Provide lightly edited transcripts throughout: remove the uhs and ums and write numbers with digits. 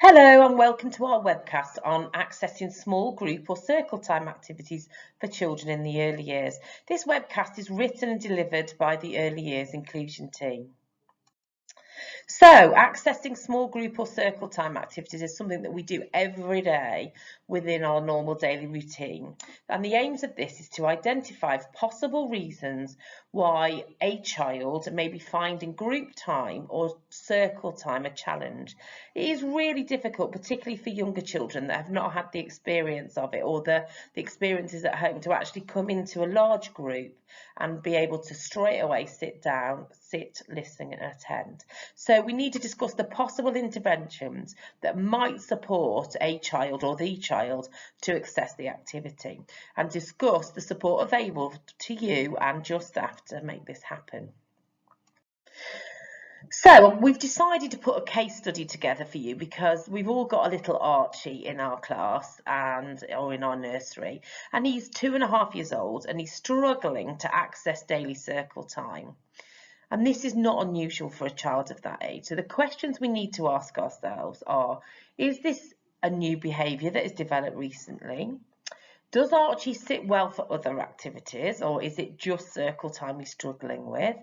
Hello and welcome to our webcast on accessing small group or circle time activities for children in the early years. This webcast is written and delivered by the Early Years Inclusion team. So accessing small group or circle time activities is something that we do every day within our normal daily routine. And the aims of this is to identify possible reasons why a child may be finding group time or circle time a challenge. It is really difficult, particularly for younger children that have not had the experience of it or the experiences at home, to actually come into a large group and be able to straight away sit down, listen and attend. So we need to discuss the possible interventions that might support a child or the child to access the activity and discuss the support available to you and your staff to make this happen. So we've decided to put a case study together for you because we've all got a little Archie in our class or in our nursery, and he's 2.5 years old and he's struggling to access daily circle time. And this is not unusual for a child of that age. So the questions we need to ask ourselves are, is this a new behaviour that has developed recently? Does Archie sit well for other activities, or is it just circle time he's struggling with?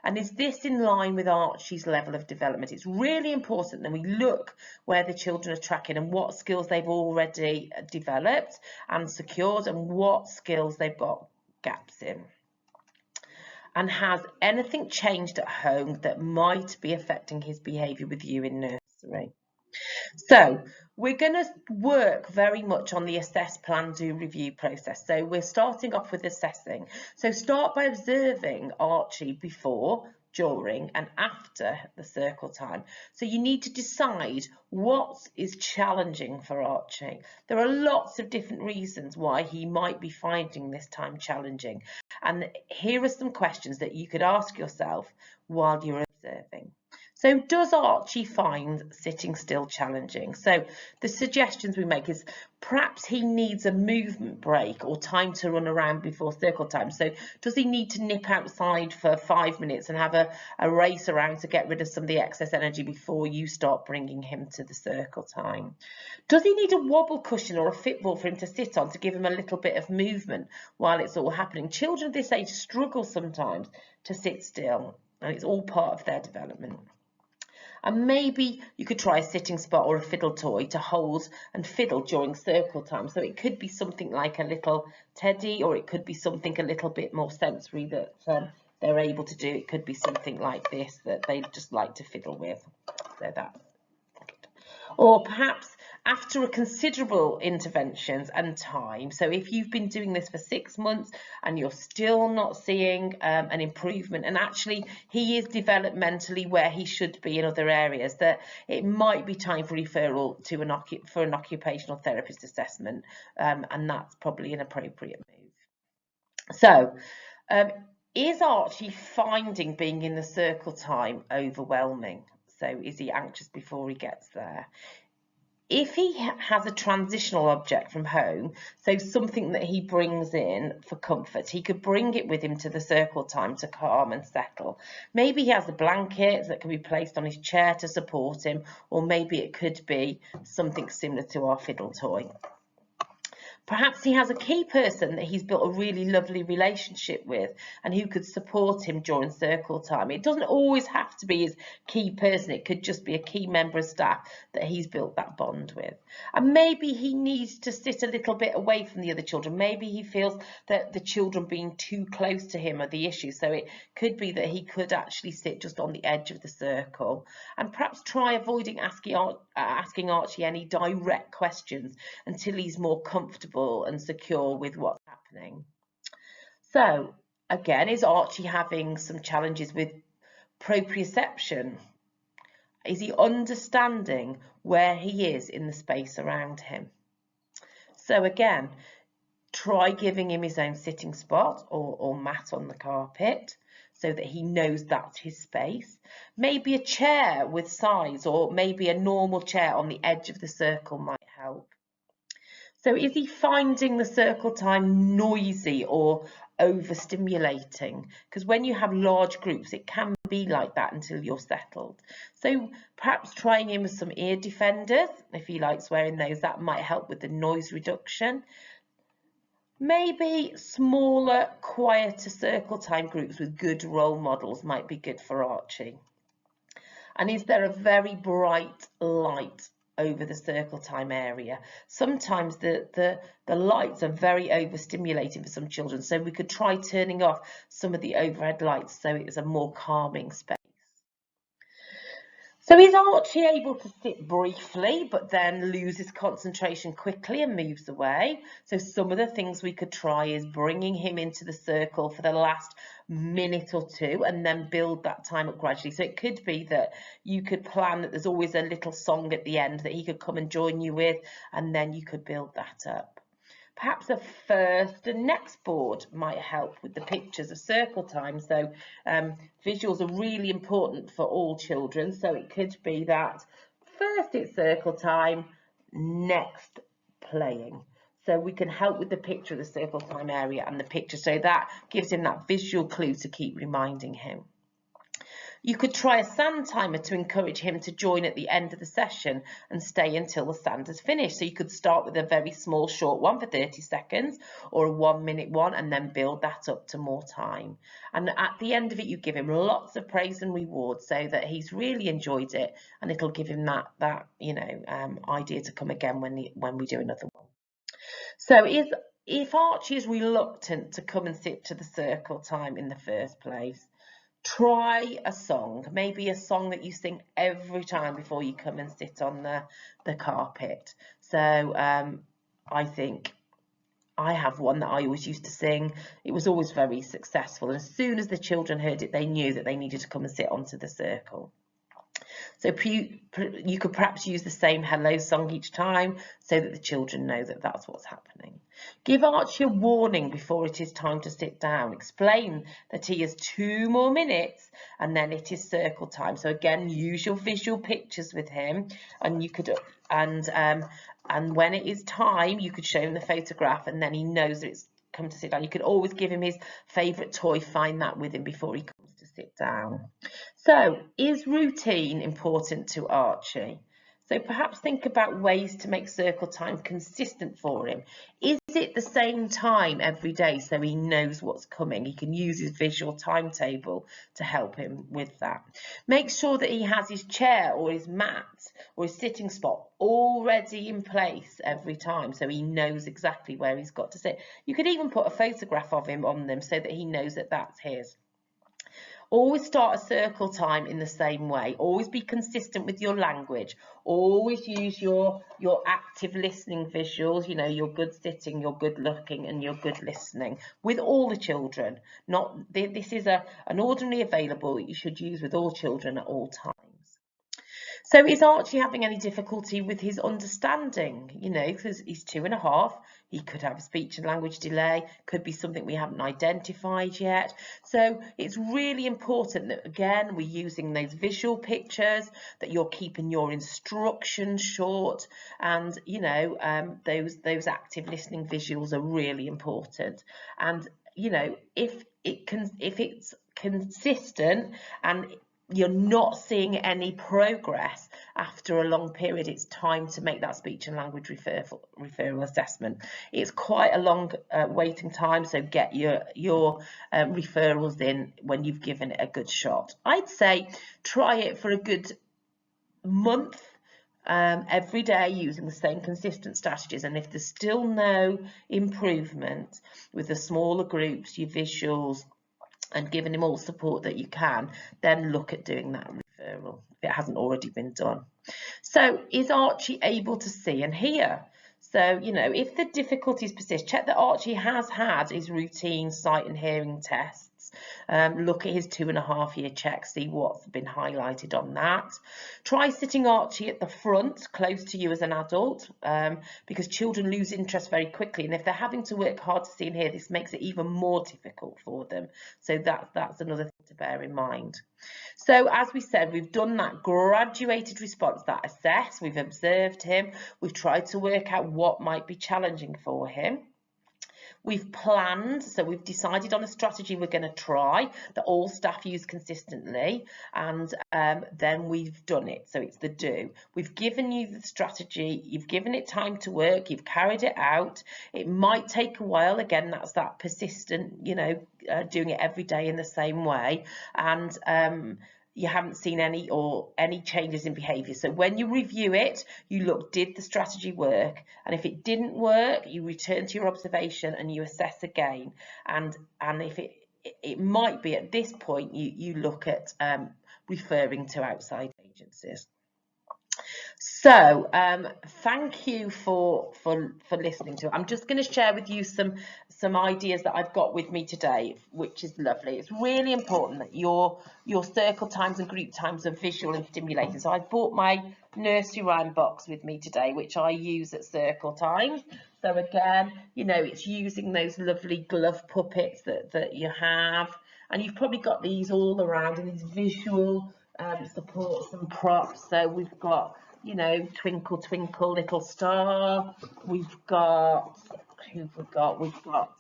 And is this in line with Archie's level of development? It's really important that we look where the children are tracking and what skills they've already developed and secured and what skills they've got gaps in. And has anything changed at home that might be affecting his behaviour with you in nursery? So we're going to work very much on the assess, plan, do, review process. So we're starting off with assessing. So start by observing Archie before, during and after the circle time. So you need to decide what is challenging for Archie. There are lots of different reasons why he might be finding this time challenging. And here are some questions that you could ask yourself while you're observing. So does Archie find sitting still challenging? So the suggestions we make is perhaps he needs a movement break or time to run around before circle time. So does he need to nip outside for 5 minutes and have a race around to get rid of some of the excess energy before you start bringing him to the circle time? Does he need a wobble cushion or a fitball for him to sit on to give him a little bit of movement while it's all happening? Children of this age struggle sometimes to sit still, and it's all part of their development. And maybe you could try a sitting spot or a fiddle toy to hold and fiddle during circle time. So it could be something like a little teddy, or it could be something a little bit more sensory that they're able to do. It could be something like this that they just like to fiddle with. So that's good. Or perhaps after a considerable interventions and time, so if you've been doing this for 6 months and you're still not seeing an improvement, and actually he is developmentally where he should be in other areas, that it might be time for referral to an occupational therapist assessment, and that's probably an appropriate move. So is Archie finding being in the circle time overwhelming? So is he anxious before he gets there? If he has a transitional object from home, so something that he brings in for comfort, he could bring it with him to the circle time to calm and settle. Maybe he has a blanket that can be placed on his chair to support him, or maybe it could be something similar to our fiddle toy. Perhaps he has a key person that he's built a really lovely relationship with and who could support him during circle time. It doesn't always have to be his key person. It could just be a key member of staff that he's built that bond with. And maybe he needs to sit a little bit away from the other children. Maybe he feels that the children being too close to him are the issue. So it could be that he could actually sit just on the edge of the circle, and perhaps try avoiding asking Archie any direct questions until he's more comfortable and secure with what's happening. So again, is Archie having some challenges with proprioception? Is he understanding where he is in the space around him? So again, try giving him his own sitting spot or mat on the carpet so that he knows that's his space. Maybe a chair with sides, or maybe a normal chair on the edge of the circle might help. So is he finding the circle time noisy or overstimulating? Because when you have large groups, it can be like that until you're settled. So perhaps trying him with some ear defenders, if he likes wearing those, that might help with the noise reduction. Maybe smaller, quieter circle time groups with good role models might be good for Archie. And is there a very bright light over the circle time area? Sometimes the lights are very overstimulating for some children, so we could try turning off some of the overhead lights so it is a more calming space. So is Archie able to sit briefly but then loses concentration quickly and moves away? So some of the things we could try is bringing him into the circle for the last minute or two and then build that time up gradually. So it could be that you could plan that there's always a little song at the end that he could come and join you with, and then you could build that up. Perhaps a first and next board might help with the pictures of circle time. So visuals are really important for all children. So it could be that first it's circle time, next playing. So we can help with the picture of the circle time area and the picture. So that gives him that visual clue to keep reminding him. You could try a sand timer to encourage him to join at the end of the session and stay until the sand is finished. So you could start with a very small short one for 30 seconds or a 1 minute one and then build that up to more time. And at the end of it, you give him lots of praise and reward so that he's really enjoyed it, and it'll give him that idea to come again when we do another one. So if Archie is reluctant to come and sit to the circle time in the first place, try a song, maybe a song that you sing every time before you come and sit on the carpet. So I think I have one that I always used to sing. It was always very successful. And as soon as the children heard it, they knew that they needed to come and sit onto the circle. So you could perhaps use the same hello song each time so that the children know that that's what's happening. Give Archie a warning before it is time to sit down. Explain that he has 2 more minutes and then it is circle time. So again, use your visual pictures with him, and you could and when it is time, you could show him the photograph, and then he knows that it's come to sit down. You could always give him his favourite toy, find that with him before he comes to sit down. So is routine important to Archie? So perhaps think about ways to make circle time consistent for him. Is it the same time every day so he knows what's coming? He can use his visual timetable to help him with that. Make sure that he has his chair or his mat or his sitting spot already in place every time so he knows exactly where he's got to sit. You could even put a photograph of him on them so that he knows that that's his. Always start a circle time in the same way. Always be consistent with your language. Always use your active listening visuals, your good sitting, your good looking, and your good listening with all the children. This is an ordinary available that you should use with all children at all times. So is Archie having any difficulty with his understanding? Because he's 2.5, he could have a speech and language delay, could be something we haven't identified yet. So it's really important that, again, we're using those visual pictures, that you're keeping your instructions short, and, those active listening visuals are really important. And, if it's consistent and you're not seeing any progress after a long period, it's time to make that speech and language referral assessment. It's quite a long waiting time, so get your referrals in when you've given it a good shot. I'd say try it for a good month, every day, using the same consistent strategies, and if there's still no improvement with the smaller groups, your visuals, and giving him all support that you can, then look at doing that referral if it hasn't already been done. So is Archie able to see and hear? So, if the difficulties persist, check that Archie has had his routine sight and hearing tests. Look at his 2.5-year check, see what's been highlighted on that. Try sitting Archie at the front, close to you as an adult, because children lose interest very quickly, and if they're having to work hard to see and hear, this makes it even more difficult for them. So that's another thing to bear in mind. So as we said, we've done that graduated response, that assess, we've observed him, we've tried to work out what might be challenging for him. we've planned, so we've decided on a strategy we're going to try that all staff use consistently, and then we've done it. So it's the do. We've given you the strategy, you've given it time to work, you've carried it out. It might take a while, again, that's that persistent, you know, doing it every day in the same way, and you haven't seen any changes in behaviour. So when you review it, you look, did the strategy work? And if it didn't work, you return to your observation and you assess again. And if it might be at this point you look at referring to outside agencies. So thank you for listening to it. I'm just going to share with you some ideas that I've got with me today, which is lovely. It's really important that your circle times and group times are visual and stimulating. So I've brought my nursery rhyme box with me today, which I use at circle times. So again, you know, it's using those lovely glove puppets that you have, and you've probably got these all around, and these visual supports and props. So we've got, you know, twinkle twinkle little star. We've got, who've we got? We've got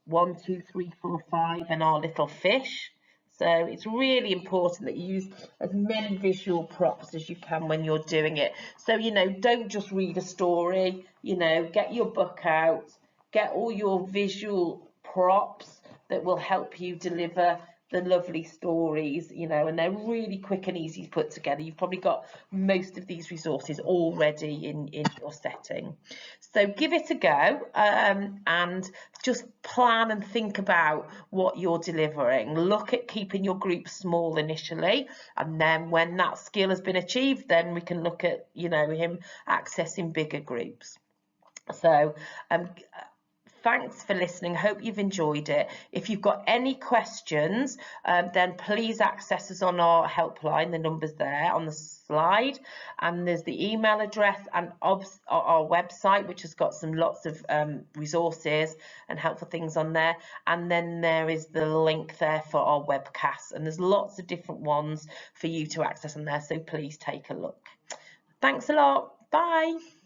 1, 2, 3, 4, 5, and our little fish. So it's really important that you use as many visual props as you can when you're doing it. So, you know, don't just read a story, you know, get your book out, get all your visual props that will help you deliver the lovely stories, you know, and they're really quick and easy to put together. You've probably got most of these resources already in your setting. So give it a go and just plan and think about what you're delivering. Look at keeping your group small initially, and then when that skill has been achieved, then we can look at, you know, him accessing bigger groups. So thanks for listening. Hope you've enjoyed it. If you've got any questions, then please access us on our helpline. The number's there on the slide, and there's the email address and our website, which has got lots of resources and helpful things on there. And then there is the link there for our webcast, and there's lots of different ones for you to access on there. So please take a look. Thanks a lot. Bye.